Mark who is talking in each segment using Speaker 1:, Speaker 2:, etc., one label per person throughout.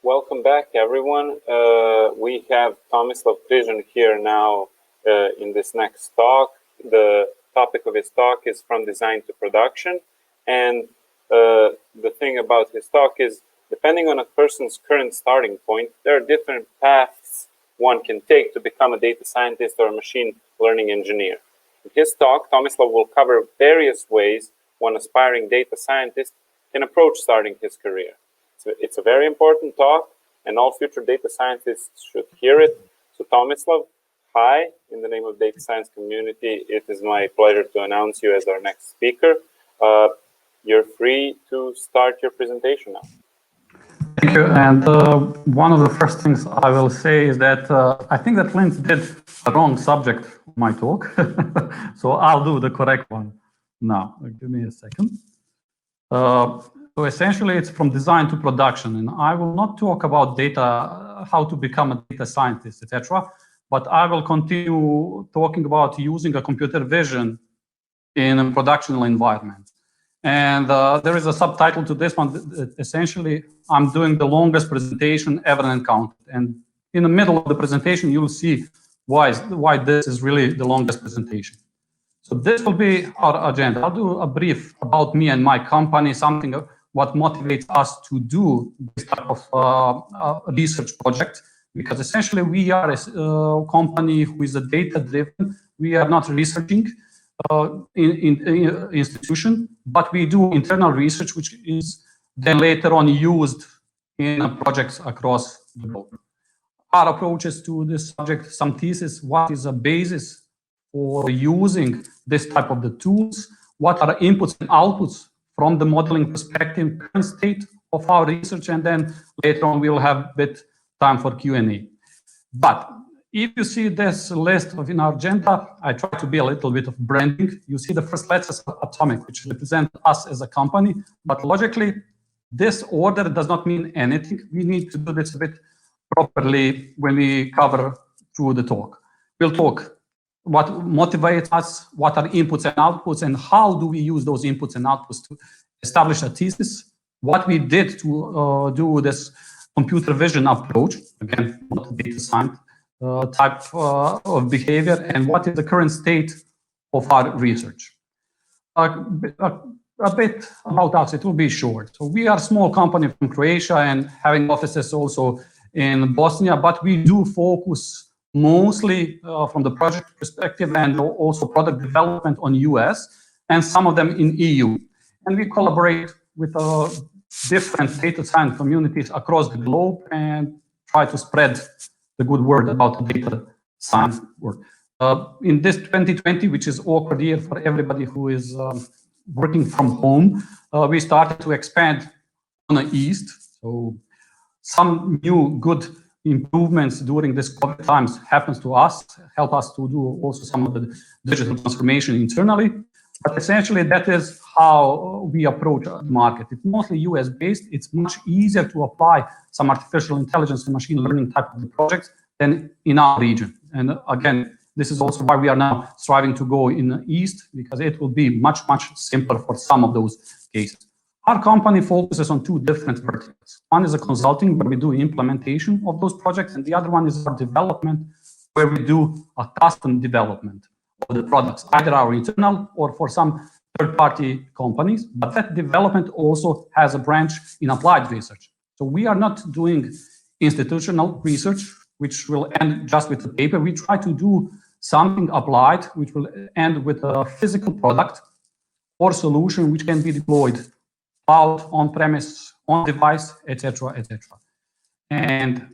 Speaker 1: Welcome back, everyone. We have Tomislav Krizan here now in this next talk. The topic of his talk is From Design to Production. And the thing about his talk is, depending on a person's current starting point, there are different paths one can take to become a data scientist or a machine learning engineer. In his talk, Tomislav will cover various ways one aspiring data scientist can approach starting his career. So it's a very important talk, and all future data scientists should hear it. So Tomislav, hi, in the name of the data science community, it is my pleasure to announce you as our next speaker. You're free to start your presentation now.
Speaker 2: Thank you. And one of the first things I will say is that I think that Clint did the wrong subject of my talk. So I'll do the correct one now. Give me a second. So essentially, it's from design to production. And I will not talk about data, how to become a data scientist, etc. But I will continue talking about using a computer vision in a productional environment. And there is a subtitle to this one. Essentially, I'm doing the longest presentation ever encountered. And in the middle of the presentation, you'll see why this is really the longest presentation. So this will be our agenda. I'll do a brief about me and my company, something what motivates us to do this type of research project. Because essentially, we are a company who is a data-driven. We are not researching in institution, but we do internal research, which is then later on used in projects across the globe. Our approaches to this subject, some thesis, what is a basis for using this type of the tools, what are inputs and outputs from the modeling perspective, current state of our research, and then later on we'll have a bit time for Q&A. But if you see this list in our agenda, I try to be a little bit of branding. You see the first letters atomic, which represent us as a company, but logically, this order does not mean anything. We need to do this a bit properly when we cover through the talk. We'll talk what motivates us, what are inputs and outputs, and how do we use those inputs and outputs to establish a thesis, what we did to do this computer vision approach, again, not data science type of behavior, and what is the current state of our research. A bit about us, it will be short. So we are a small company from Croatia and having offices also in Bosnia, but we do focus mostly from the project perspective and also product development on US and some of them in EU. And we collaborate with different data science communities across the globe and try to spread the good word about the data science work. In this 2020, which is awkward year for everybody who is working from home, we started to expand on the East. So some new good improvements during this COVID times happens to us, help us to do also some of the digital transformation internally. But essentially, that is how we approach the market. It's mostly US-based. It's much easier to apply some artificial intelligence and machine learning type of projects than in our region. And again, this is also why we are now striving to go in the East, because it will be much, much simpler for some of those cases. Our company focuses on two different verticals. One is a consulting, where we do implementation of those projects, and the other one is our development, where we do a custom development of the products, either our internal or for some third-party companies. But that development also has a branch in applied research. So we are not doing institutional research, which will end just with the paper. We try to do something applied, which will end with a physical product or solution which can be deployed out, on-premise, on-device, etc., etc. And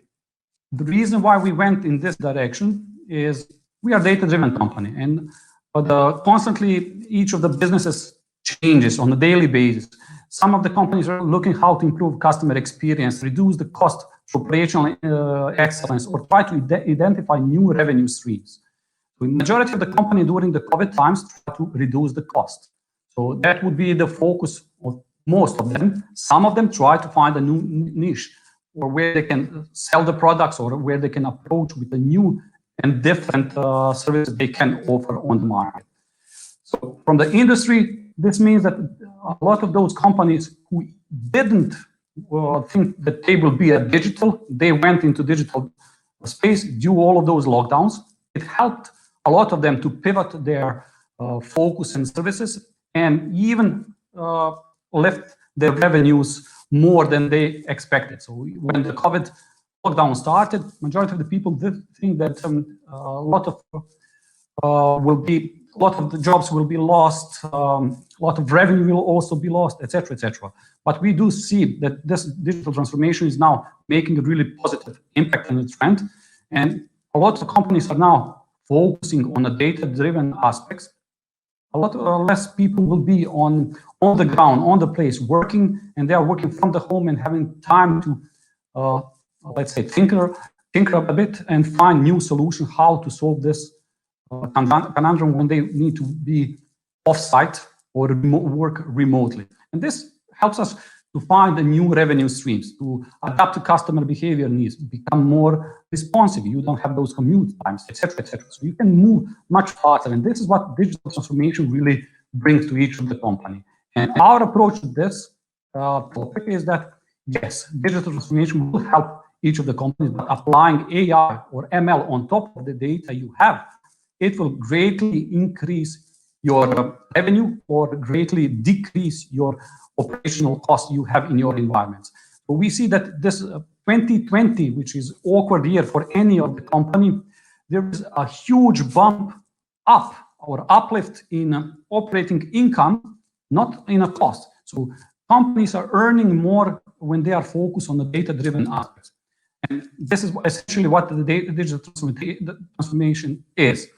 Speaker 2: the reason why we went in this direction is we are a data-driven company, and constantly each of the businesses changes on a daily basis. Some of the companies are looking how to improve customer experience, reduce the cost for operational excellence, or try to identify new revenue streams. So the majority of the company during the COVID times try to reduce the cost. So that would be the focus of most of them. Some of them try to find a new niche, or where they can sell the products, or where they can approach with a new and different services they can offer on the market. So from the industry, this means that a lot of those companies who didn't think that they will be a digital. They went into digital space due all of those lockdowns. It helped a lot of them to pivot their focus and services, and even lift their revenues more than they expected. So when the COVID lockdown started, majority of the people did think that a lot of the jobs will be lost, a lot of revenue will also be lost, etc., etc. But we do see that this digital transformation is now making a really positive impact on the trend, and a lot of companies are now focusing on the data-driven aspects. A lot less people will be on the ground, on the place, working, and they are working from the home and having time to, let's say, tinker a bit and find new solutions how to solve this conundrum when they need to be off-site or work remotely. And this helps us to find the new revenue streams, to adapt to customer behavior needs, become more responsive. You don't have those commute times, etc., etc. So you can move much faster. And this is what digital transformation really brings to each of the company. And our approach to this topic is that, yes, digital transformation will help each of the companies, but applying AI or ML on top of the data you have, it will greatly increase your revenue or greatly decrease your operational costs you have in your environments. So we see that this 2020, which is awkward year for any of the company, there is a huge bump up or uplift in operating income, not in a cost. So companies are earning more when they are focused on the data-driven aspects. And this is essentially what the digital transformation is.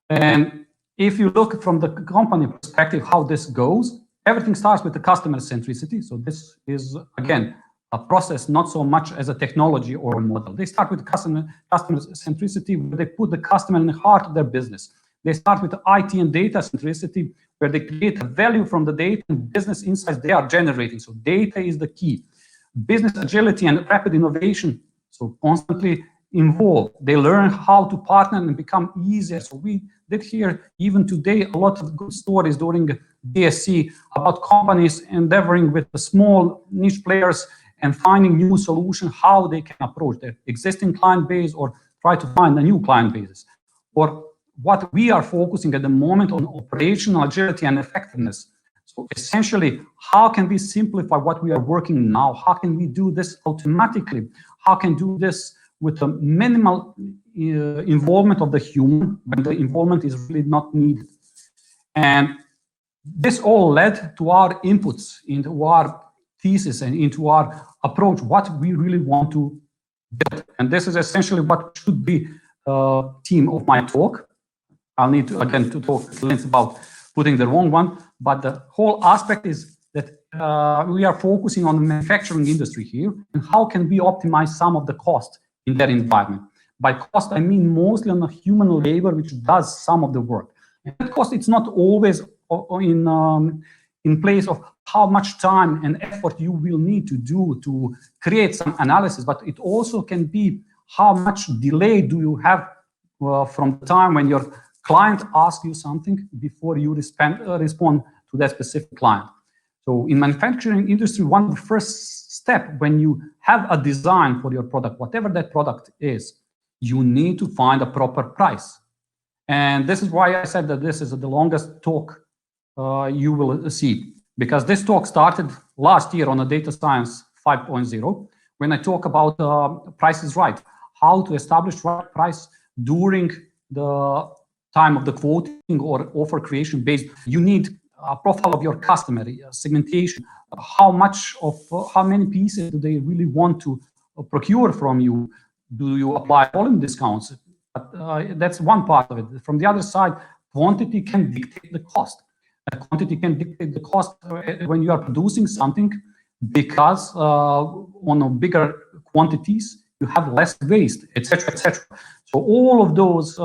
Speaker 2: And if you look from the company perspective, how this goes, everything starts with the customer centricity. So this is, again, a process, not so much as a technology or a model. They start with customer centricity, where they put the customer in the heart of their business. They start with the IT and data centricity, where they create value from the data and business insights they are generating. So data is the key. Business agility and rapid innovation, so constantly involved. They learn how to partner and become easier. So we did hear even today a lot of good stories during DSC about companies endeavoring with the small niche players and finding new solutions, how they can approach their existing client base or try to find a new client bases. Or what we are focusing at the moment on operational agility and effectiveness. So essentially, how can we simplify what we are working now? How can we do this automatically? How can we do this with a minimal involvement of the human when the involvement is really not needed? And this all led to our inputs into our thesis and into our approach, what we really want to build. And this is essentially what should be the theme of my talk. I'll need to, again, to talk about putting the wrong one, but the whole aspect is that we are focusing on the manufacturing industry here, and how can we optimize some of the cost in that environment. By cost, I mean mostly on the human labor, which does some of the work. And that cost, it's not always in place of how much time and effort you will need to do to create some analysis, but it also can be how much delay do you have from the time when your client asks you something before you respond to that specific client. So in manufacturing industry, one of the first step when you have a design for your product, whatever that product is, you need to find a proper price. And this is why I said that this is the longest talk you will see, because this talk started last year on a data science 5.0, when I talk about price is right, how to establish right price during the time of the quoting or offer creation based. You need a profile of your customer, segmentation, how many pieces do they really want to procure from you? Do you apply volume discounts? That's one part of it. From the other side, quantity can dictate the cost. Quantity can dictate the cost when you are producing something, because on bigger quantities, you have less waste, etc., etc. So all of those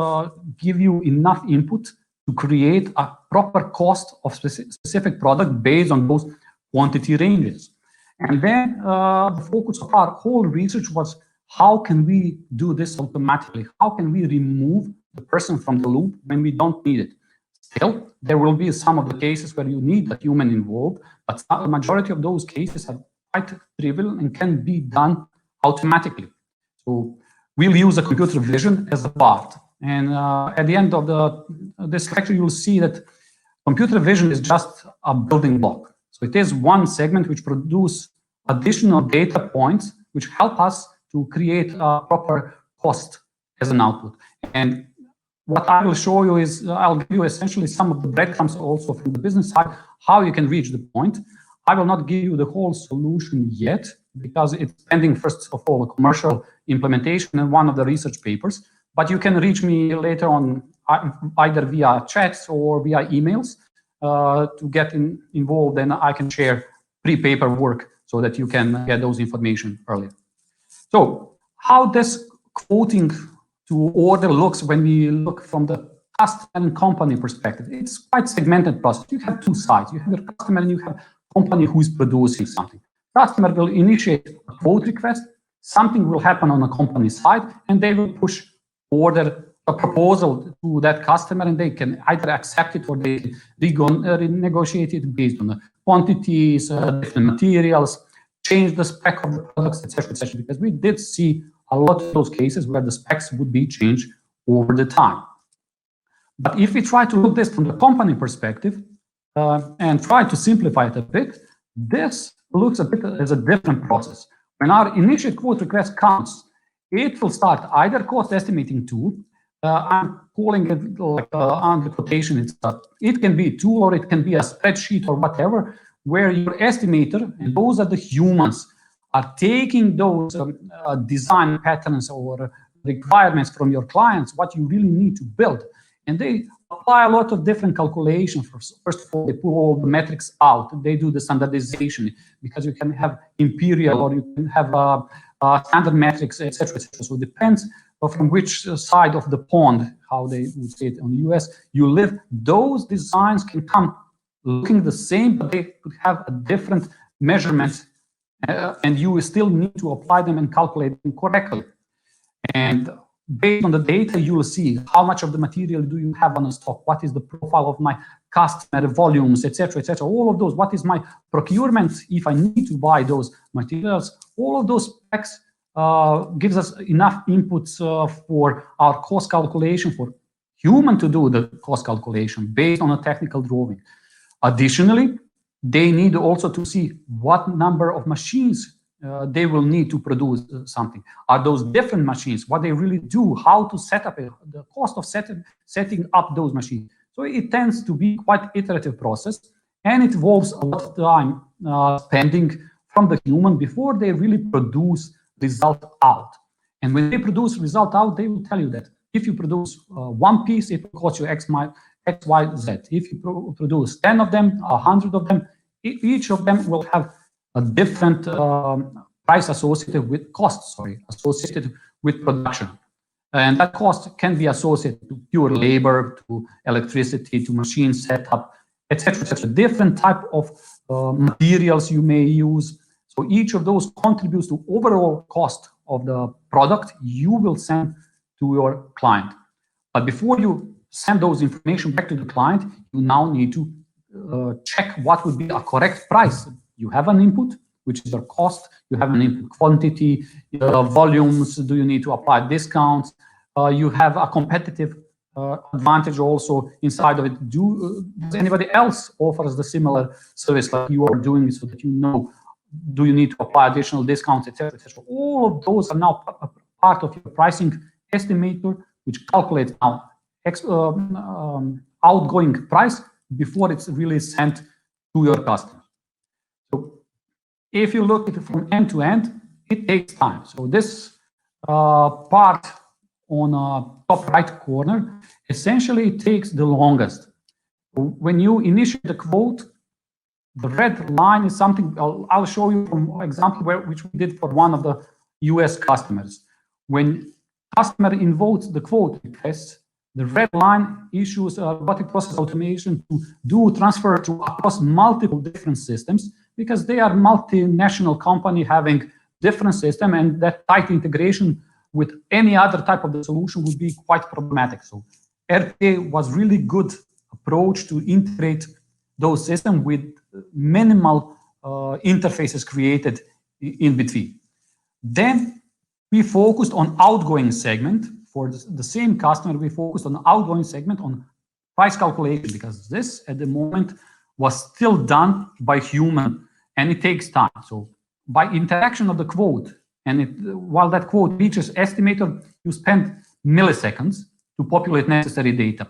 Speaker 2: give you enough input to create a proper cost of specific product based on those quantity ranges. And then the focus of our whole research was, how can we do this automatically? How can we remove the person from the loop when we don't need it? Still, there will be some of the cases where you need a human involved, but the majority of those cases have quite trivial and can be done automatically. So we'll use a computer vision as a part. And at the end of this lecture, you'll see that computer vision is just a building block. So it is one segment which produces additional data points which help us to create a proper cost as an output. And what I will show you is, I'll give you essentially some of the breadcrumbs also from the business side, how you can reach the point. I will not give you the whole solution yet, because it's pending, first of all, a commercial implementation and one of the research papers. But you can reach me later on, either via chats or via emails to get involved, and I can share pre-paper work so that you can get those information earlier. So how this quoting to order looks when we look from the customer and company perspective, it's quite segmented process. You have two sides. You have your customer and you have company who's producing something. Customer will initiate a quote request, something will happen on the company side, and they will push order a proposal to that customer, and they can either accept it or they can renegotiate it based on the quantities, different materials, change the spec of the products, etc., etc. Because we did see a lot of those cases where the specs would be changed over the time. But if we try to look this from the company perspective and try to simplify it a bit, this looks a bit as a different process. When our initial quote request comes, it will start either cost estimating tool. I'm calling it like under quotation. It can be a tool or it can be a spreadsheet or whatever, where your estimator, and those are the humans, are taking those design patterns or requirements from your clients, what you really need to build. And they apply a lot of different calculations. First of all, they pull all the metrics out. They do the standardization, because you can have imperial or you can have standard metrics, etc., etc. So it depends from which side of the pond, how they would say it on the US, you live. Those designs can come looking the same, but they could have a different measurement, and you still need to apply them and calculate them correctly. And based on the data, you will see how much of the material do you have on the stock, what is the profile of my customer volumes, etc., etc. All of those, what is my procurement if I need to buy those materials. All of those specs gives us enough inputs for our cost calculation, for human to do the cost calculation based on a technical drawing. Additionally, they need also to see what number of machines they will need to produce something. Are those different machines? What they really do? How to set up it? The cost of setting up those machines. So it tends to be quite iterative process, and it involves a lot of time spending from the human before they really produce result out. And when they produce result out, they will tell you that if you produce one piece, it will cost you X, Y, Z. If you produce 10 of them, 100 of them, each of them will have a different price associated with cost, associated with production. And that cost can be associated to pure labor, to electricity, to machine setup, etc., etc. Different type of materials you may use. So each of those contributes to overall cost of the product you will send to your client. But before you send those information back to the client, you now need to check what would be a correct price. You have an input, which is your cost. You have an input quantity, volumes. Do you need to apply discounts? You have a competitive advantage also inside of it. Does anybody else offers the similar service like you are doing, so that you know, do you need to apply additional discounts, etc., etc. All of those are now part of your pricing estimator, which calculates now outgoing price before it's really sent to your customer. So if you look at it from end to end, it takes time. So this part on top right corner essentially takes the longest. When you initiate the quote, the red line is something I'll show you from example which we did for one of the US customers. When customer invokes the quote request, the red line issues robotic process automation to do transfer to across multiple different systems, because they are multinational company having different system, and that tight integration with any other type of the solution would be quite problematic. So RPA was really good approach to integrate those systems with minimal interfaces created in between. Then we focused on outgoing segment. For the same customer, we focused on outgoing segment on price calculation, because this at the moment was still done by human and it takes time. So by interaction of the quote, and while that quote reaches estimator, you spend milliseconds to populate necessary data.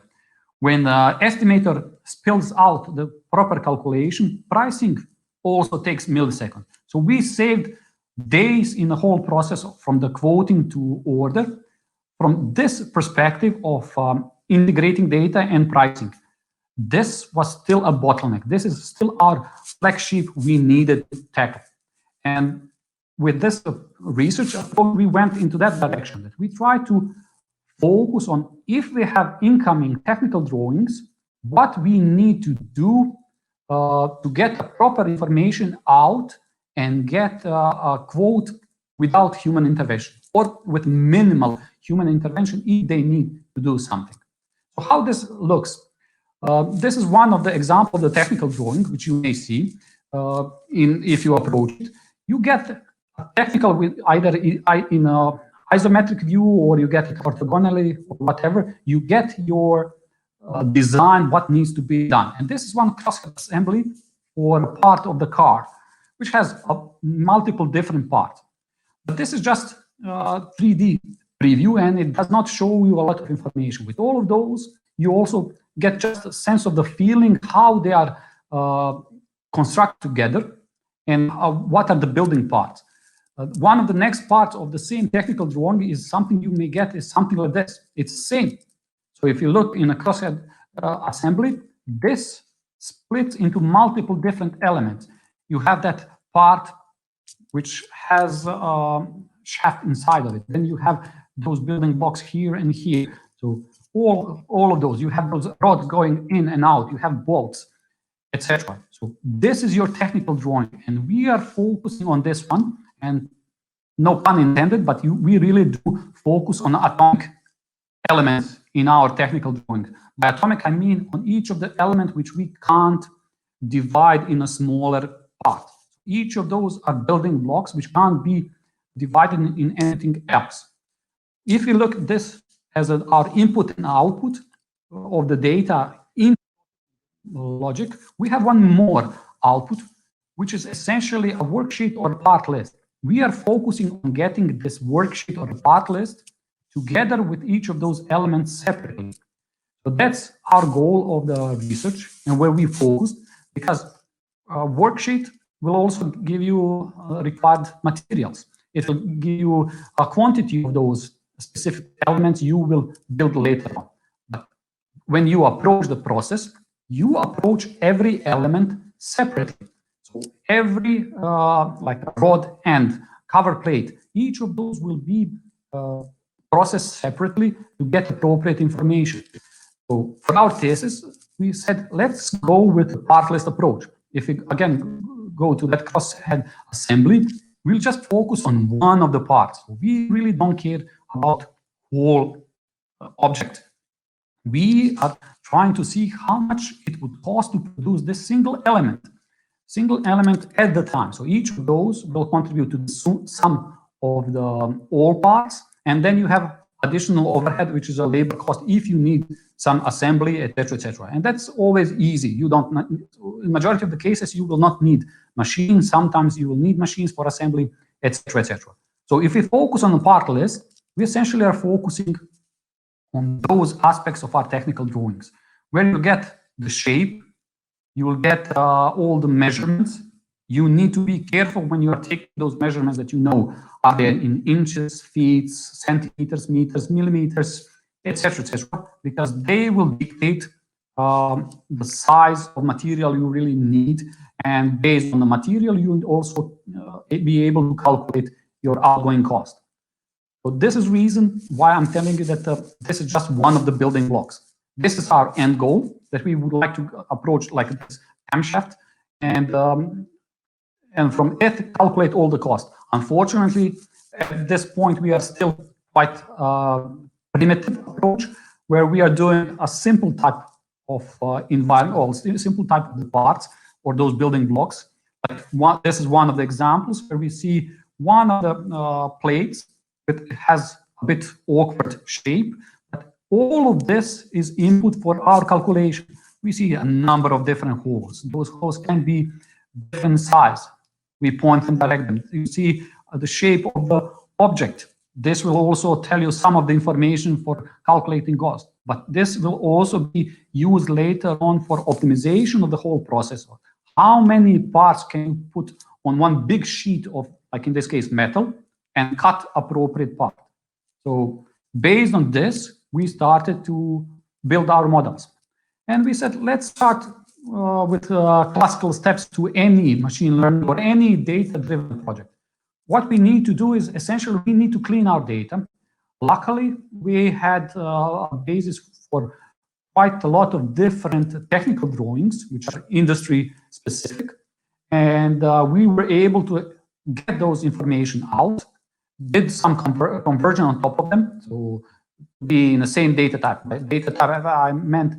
Speaker 2: When the estimator spills out the proper calculation, pricing also takes milliseconds. So we saved days in the whole process from the quoting to order. From this perspective of integrating data and pricing, this was still a bottleneck. This is still our flagship we needed to tackle. And with this research, we went into that direction, that we try to focus on, if we have incoming technical drawings, what we need to do to get proper information out and get a quote without human intervention, or with minimal human intervention if they need to do something. So how this looks, this is one of the examples of the technical drawing, which you may see if you approach it. You get a technical with either in a isometric view, or you get it orthogonally, or whatever. You get your design, what needs to be done. And this is one crosshead assembly for part of the car, which has multiple different parts. But this is just 3D preview, and it does not show you a lot of information. With all of those, you also get just a sense of the feeling, how they are constructed together, and what are the building parts. One of the next parts of the same technical drawing is something you may get is something like this. It's the same. So if you look in a crosshead assembly, this splits into multiple different elements. You have that part which has a shaft inside of it. Then you have those building blocks here and here. So all of those, you have those rods going in and out, you have bolts, etc. So this is your technical drawing, and we are focusing on this one, and no pun intended, but we really do focus on atomic elements in our technical drawing. By atomic, I mean on each of the elements which we can't divide in a smaller part. Each of those are building blocks which can't be divided in anything else. If you look at this as our input and output of the data in logic, we have one more output, which is essentially a worksheet or part list. We are focusing on getting this worksheet or part list together with each of those elements separately. So that's our goal of the research and where we focused, because a worksheet will also give you required materials. It will give you a quantity of those specific elements you will build later on. But when you approach the process, you approach every element separately. So every like rod and cover plate, each of those will be processed separately to get appropriate information. So for our thesis, we said, let's go with the part list approach. If we again go to that crosshead assembly, we'll just focus on one of the parts. We really don't care about whole object. We are trying to see how much it would cost to produce this single element at the time. So each of those will contribute to the sum of the all parts, and then you have additional overhead, which is a labor cost if you need some assembly, etc., etc. And that's always easy. You don't, in majority of the cases, you will not need machines. Sometimes you will need machines for assembly, etc., etc. So if we focus on the part list, we essentially are focusing on those aspects of our technical drawings, where you get the shape, you will get all the measurements. You need to be careful when you are taking those measurements that you know are they in inches, feet, centimeters, meters, millimeters, etc., because they will dictate the size of material you really need, and based on the material, you will also be able to calculate your outgoing cost. So this is the reason why I'm telling you that this is just one of the building blocks. This is our end goal, that we would like to approach like this camshaft, and from it calculate all the cost. Unfortunately, at this point, we are still quite primitive approach, where we are doing a simple type of environment, or simple type of parts, or those building blocks, This is one of the examples where we see one of the plates that has a bit awkward shape. But all of this is input for our calculation. We see a number of different holes. Those holes can be different size. We point and direct them. You see the shape of the object. This will also tell you some of the information for calculating cost. But this will also be used later on for optimization of the whole processor. How many parts can you put on one big sheet of, like in this case, metal, and cut appropriate part? So based on this, we started to build our models. And we said, let's start with classical steps to any machine learning or any data-driven project. What we need to do is essentially we need to clean our data. Luckily, we had a basis for quite a lot of different technical drawings, which are industry specific. And we were able to get those information out, did some conversion on top of them. So be in the same data type. By data type, I meant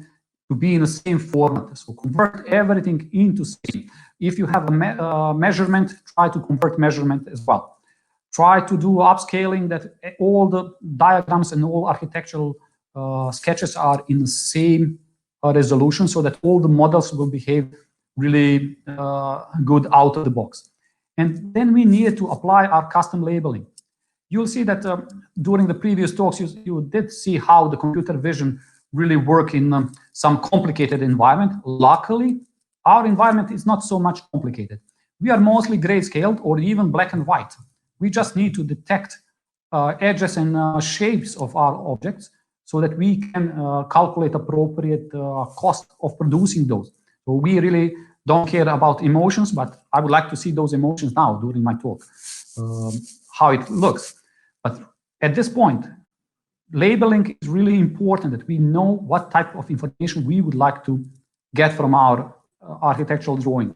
Speaker 2: to be in the same format. So convert everything into same. If you have a measurement, try to convert measurement as well. Try to do upscaling that all the diagrams and all architectural sketches are in the same resolution so that all the models will behave really good out of the box. And then we needed to apply our custom labeling. You'll see that during the previous talks, you did see how the computer vision really work in some complicated environment. Luckily, our environment is not so much complicated. We are mostly grayscaled or even black and white. We just need to detect edges and shapes of our objects so that we can calculate appropriate cost of producing those. So we really don't care about emotions, but I would like to see those emotions now during my talk, how it looks. But at this point, labeling is really important that we know what type of information we would like to get from our architectural drawing.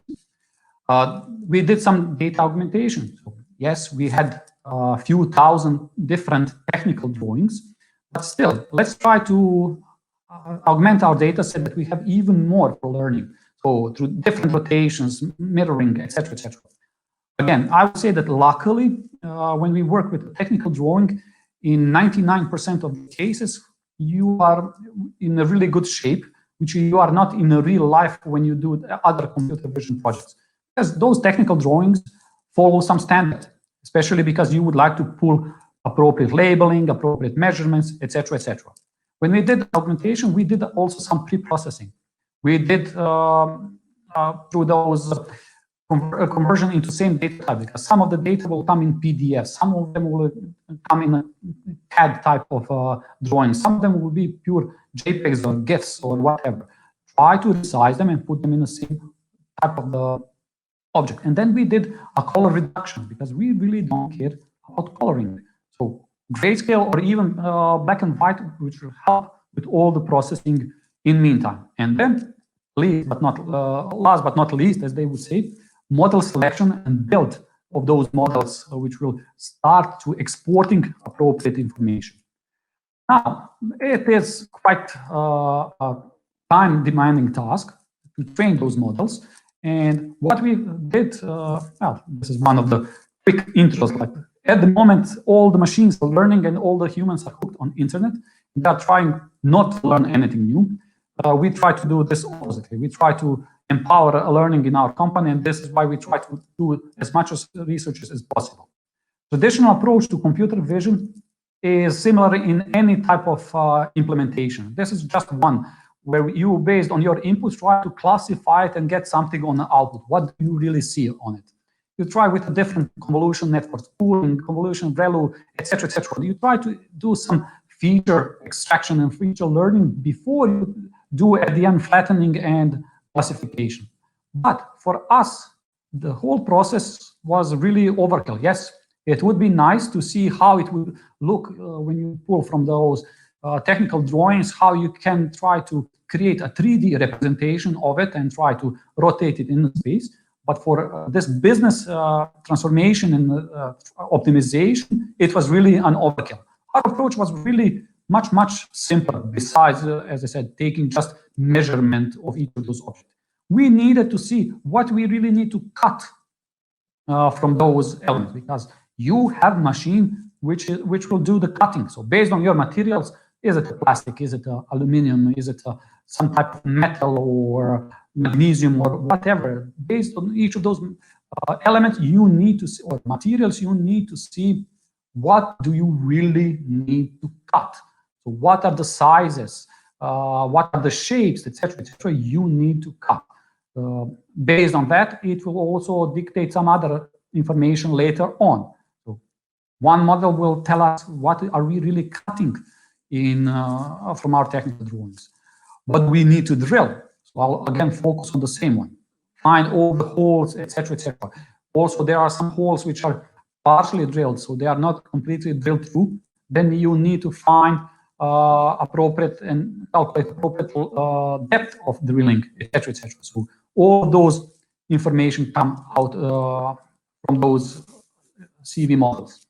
Speaker 2: We did some data augmentation. So yes, we had a few thousand different technical drawings, but still, let's try to augment our data so that we have even more for learning. So through different rotations, mirroring, etc., etc. Again, I would say that luckily, when we work with a technical drawing, in 99% of the cases, you are in a really good shape, which you are not in a real life when you do other computer vision projects. Because those technical drawings follow some standard, especially because you would like to pull appropriate labeling, appropriate measurements, etc., etc. When we did augmentation, we did also some pre-processing. We did through those conversion into same data type, because some of the data will come in PDF, some of them will come in a CAD type of drawing, some of them will be pure JPEGs or GIFs or whatever. Try to resize them and put them in the same type of the object. And then we did a color reduction because we really don't care about coloring. So grayscale or even black and white, which will help with all the processing in meantime. And then last but not least, as they would say, model selection and build of those models, which will start to exporting appropriate information. Now, it is quite a time-demanding task to train those models. And what we did, well, this is one of the quick intros. Like at the moment, all the machines are learning and all the humans are hooked on internet. They are trying not to learn anything new. We try to do this oppositely. We try to empower learning in our company, and this is why we try to do as much research as possible. Traditional approach to computer vision is similar in any type of implementation. This is just one where you, based on your inputs, try to classify it and get something on the output. What do you really see on it? You try with a different convolution networks, pooling, convolution, ReLU, etc., etc. You try to do some feature extraction and feature learning before you do at the end flattening and classification. But for us, the whole process was really overkill. Yes, it would be nice to see how it would look when you pull from those technical drawings, how you can try to create a 3D representation of it and try to rotate it in space. But for this business transformation and optimization, it was really an overkill. Our approach was really much simpler, besides, as I said, taking just measurement of each of those objects. we needed to see what we really need to cut from those elements, because you have machine which will do the cutting. So based on your materials, is it a plastic, is it aluminum, is it some type of metal or magnesium or whatever, based on each of those elements, you need to see, or materials, you need to see what do you really need to cut. So what are the sizes, what are the shapes, etc., you need to cut. Based on that, it will also dictate some other information later on. So one model will tell us what are we really cutting in from our technical drawings. But we need to drill. So I'll again focus on the same one. Find all the holes, etc., etc. Also, there are some holes which are partially drilled, so they are not completely drilled through. Then you need to find appropriate and calculate appropriate depth of drilling, etc., etc. So all those information come out from those CV models.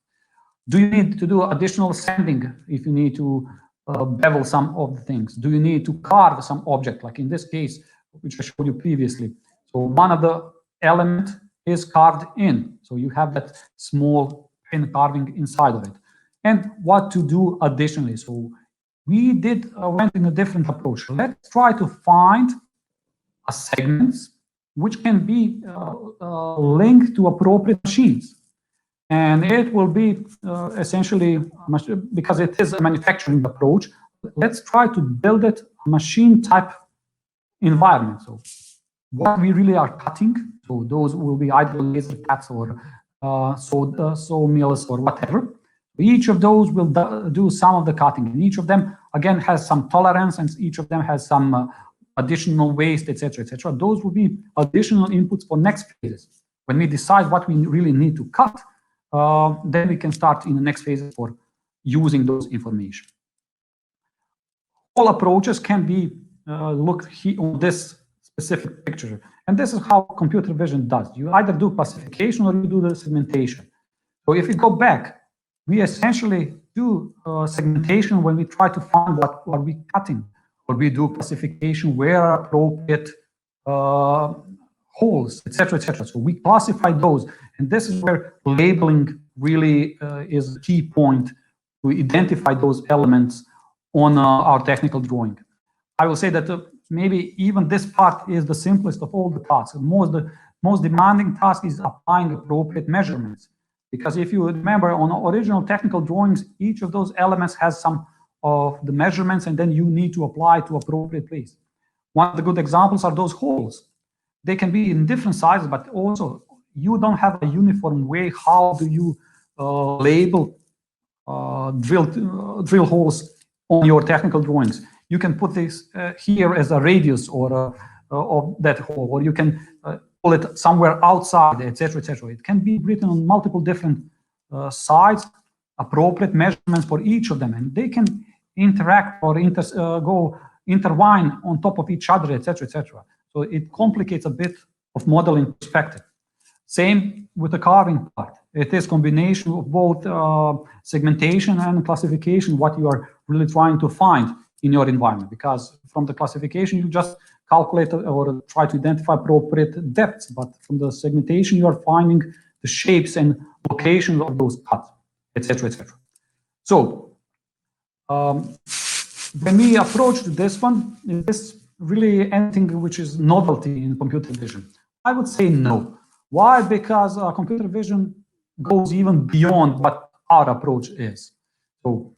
Speaker 2: Do you need to do additional sanding if you need to bevel some of the things? Do you need to carve some object, like in this case, which I showed you previously? So one of the elements is carved in. So you have that small pin carving inside of it. And what to do additionally. So we went in a different approach. Let's try to find a segments which can be linked to appropriate machines. And it will be essentially, because it is a manufacturing approach, let's try to build it a machine type environment. So what we really are cutting, so those will be either laser cuts or sawmills or whatever. Each of those will do some of the cutting, and each of them again has some tolerance, and each of them has some additional waste, etc., etc. Those will be additional inputs for next phases. When we decide what we really need to cut, then we can start in the next phase for using those information. All approaches can be looked on this specific picture, and this is how computer vision does. You either do classification or you do the segmentation. So if you go back, we essentially do segmentation when we try to find what are we cutting, or we do classification where are appropriate holes, etc., etc. So we classify those, and this is where labeling really is the key point to identify those elements on our technical drawing. I will say that maybe even this part is the simplest of all the tasks. The most demanding task is applying appropriate measurements. Because if you remember, on original technical drawings, each of those elements has some of the measurements, and then you need to apply to appropriate place. One of the good examples are those holes. They can be in different sizes, but also you don't have a uniform way. How do you label drill holes on your technical drawings? You can put this here as a radius or of that hole, or you can pull it somewhere outside, etc., etc. It can be written on multiple different sides, appropriate measurements for each of them, and they can interact or intertwine on top of each other, etc., etc. So it complicates a bit of modeling perspective. Same with the carving part. It is combination of both segmentation and classification, what you are really trying to find in your environment, because from the classification you just calculate or try to identify appropriate depths, but from the segmentation you are finding the shapes and locations of those cuts, etc., etc. So when we approach this one, is this really anything which is novelty in computer vision? I would say no. Why? Because computer vision goes even beyond what our approach is. So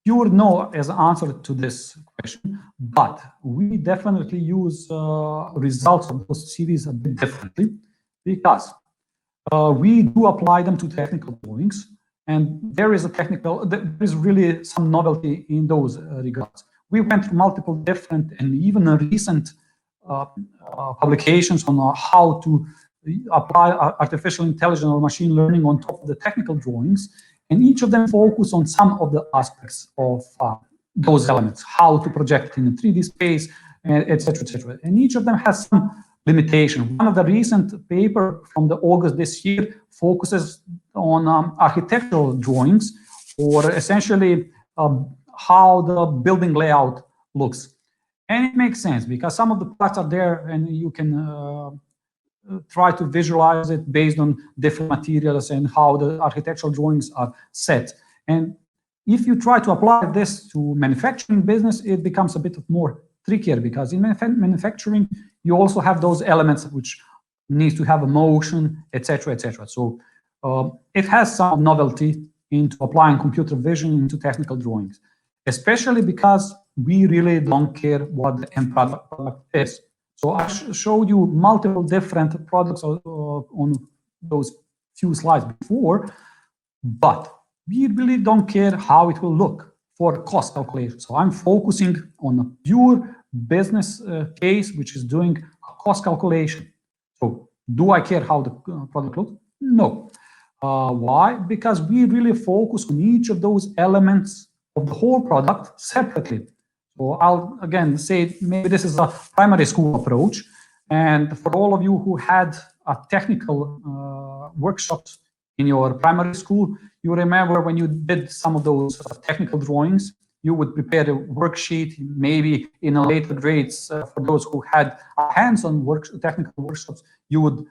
Speaker 2: pure no as an answer to this question, but we definitely use results of those series a bit differently, because we do apply them to technical drawings, and there is really some novelty in those regards. We went through multiple different and even recent publications on how to apply artificial intelligence or machine learning on top of the technical drawings, and each of them focus on some of the aspects of those elements, how to project in a 3D space, etc., etc. And each of them has some limitation. One of the recent paper from the August this year focuses on architectural drawings, or essentially how the building layout looks. And it makes sense because some of the parts are there and you can try to visualize it based on different materials and how the architectural drawings are set. And if you try to apply this to manufacturing business, it becomes a bit more trickier because in manufacturing, you also have those elements which needs to have a motion, etc., etc. So it has some novelty into applying computer vision into technical drawings, especially because we really don't care what the end product is. So I showed you multiple different products on those few slides before, but we really don't care how it will look for cost calculation. So I'm focusing on a pure business case, which is doing a cost calculation. So do I care how the product looks? No. Why? Because we really focus on each of those elements of the whole product separately. So I'll again say maybe this is a primary school approach. And for all of you who had a technical workshops in your primary school, you remember when you did some of those technical drawings, you would prepare a worksheet, maybe in a later grades, for those who had hands-on technical workshops, you would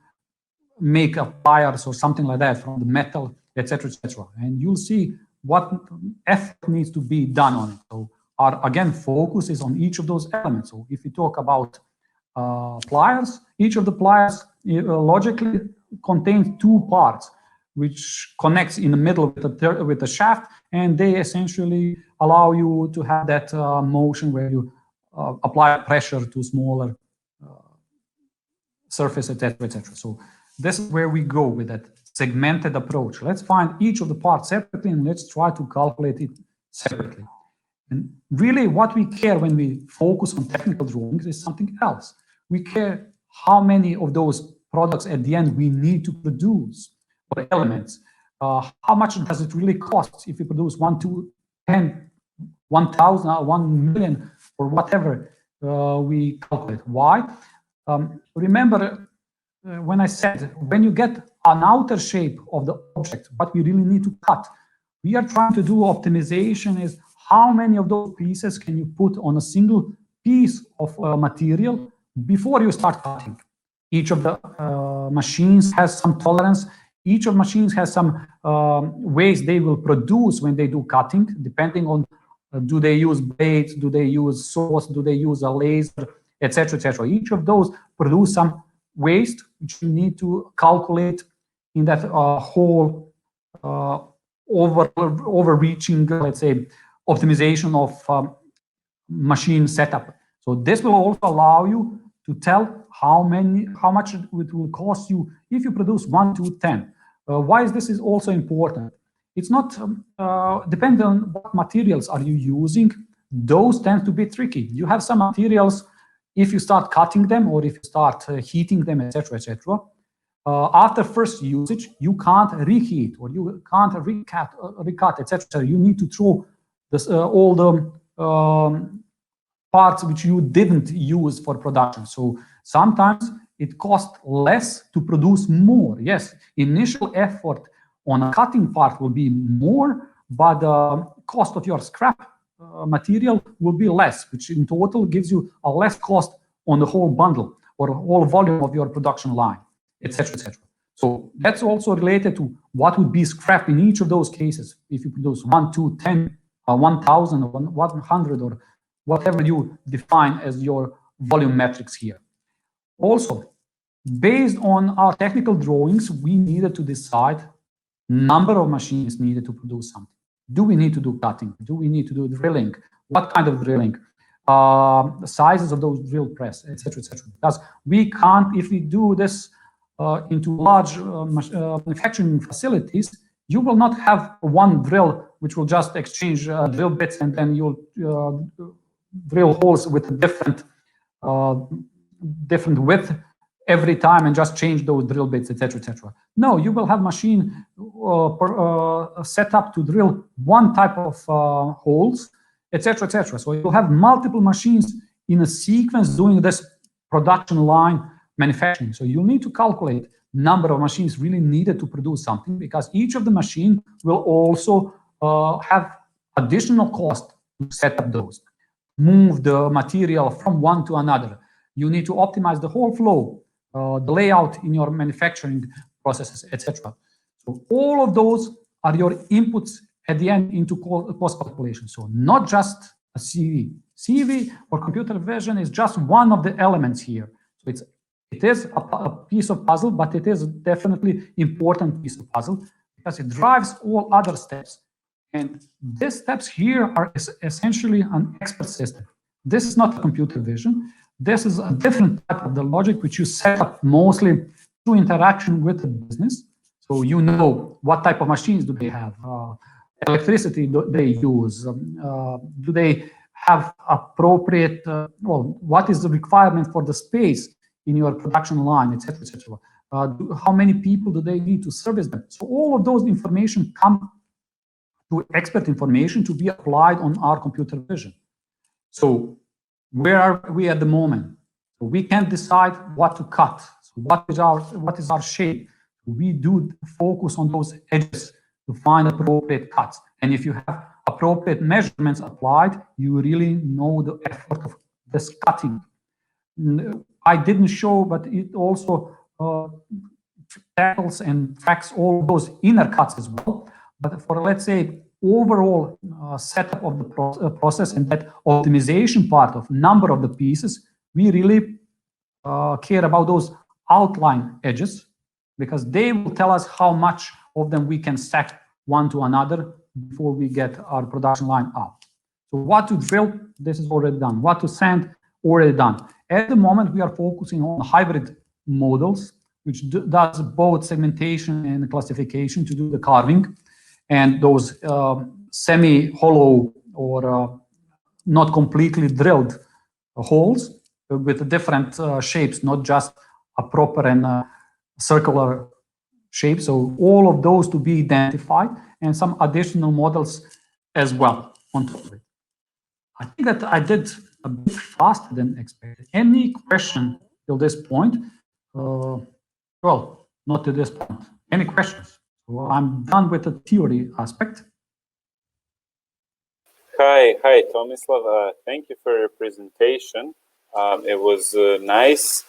Speaker 2: make a pliers or something like that from the metal, etc., etc. And you'll see what effort needs to be done on it. So our, again, focus is on each of those elements. So if we talk about pliers, each of the pliers logically contains two parts, which connects in the middle with the shaft, and they essentially allow you to have that motion where you apply pressure to smaller surface, etc., etc. So this is where we go with that segmented approach. Let's find each of the parts separately and let's try to calculate it separately. And really what we care when we focus on technical drawings is something else. We care how many of those products at the end we need to produce, or elements. How much does it really cost if you produce 1, 2, 10, 1,000, 1 million, or whatever we calculate. Why? Remember when I said, when you get an outer shape of the object, what we really need to cut, we are trying to do optimization is how many of those pieces can you put on a single piece of material before you start cutting. Each of the machines has some tolerance. Each of machines has some ways they will produce when they do cutting, depending on do they use blades, do they use saws, do they use a laser, etc., etc. Each of those produce some waste, which you need to calculate in that whole overreaching, let's say, optimization of machine setup. So this will also allow you to tell how much it will cost you if you produce 1 to 10. Why is this also important? It's not depending on what materials are you using. Those tend to be tricky. You have some materials, if you start cutting them or if you start heating them, etc., etc. After first usage, you can't reheat or you can't recut, etc. You need to throw this, all the parts which you didn't use for production. So sometimes it costs less to produce more. Yes, initial effort on a cutting part will be more, but the cost of your scrap material will be less, which in total gives you a less cost on the whole bundle or whole volume of your production line, etc., etc. So that's also related to what would be scrap in each of those cases. If you produce 1, 2, 10, 1,000 or 100 or whatever you define as your volume metrics here. Also, based on our technical drawings, we needed to decide number of machines needed to produce something. Do we need to do cutting? Do we need to do drilling? What kind of drilling? The sizes of those drill press, etc., etc. Because we can't, if we do this into large manufacturing facilities, you will not have one drill which will just exchange drill bits and then you'll drill holes with a different width every time and just change those drill bits, etc., etc. No, you will have machine set up to drill one type of holes, etc., etc. So you'll have multiple machines in a sequence doing this production line manufacturing. So you need to calculate number of machines really needed to produce something, because each of the machine will also have additional cost to set up those. move the material from one to another. You need to optimize the whole flow, the layout in your manufacturing processes, etc. So all of those are your inputs at the end into cost calculation. So not just a CV. CV or computer vision is just one of the elements here. So it is a piece of puzzle, but it is definitely important piece of puzzle because it drives all other steps. And these steps here are essentially an expert system. This is not computer vision. This is a different type of the logic which you set up mostly through interaction with the business. So you know what type of machines do they have, electricity do they use, do they have appropriate, well, what is the requirement for the space in your production line, etc., etc. How many people do they need to service them? So all of those information come to expert information to be applied on our computer vision. So where are we at the moment? So we can decide what to cut. So what is our shape? We do focus on those edges to find appropriate cuts. And if you have appropriate measurements applied, you really know the effort of this cutting. I didn't show, but it also tackles and tracks all those inner cuts as well. But for, let's say, overall setup of the process and that optimization part of number of the pieces, we really care about those outline edges because they will tell us how much of them we can stack one to another before we get our production line out. So what to drill, this is already done. What to sand, already done. At the moment, we are focusing on hybrid models, which does both segmentation and classification to do the carving. And those semi-hollow or not completely drilled holes with different shapes, not just a proper and circular shape. So all of those to be identified and some additional models as well on top of it. I think that I did a bit faster than expected. Any question till this point? Well, not to this point. Any questions? Well, I'm done with the theory aspect.
Speaker 1: Hi, Tomislav. Thank you for your presentation. It was nice.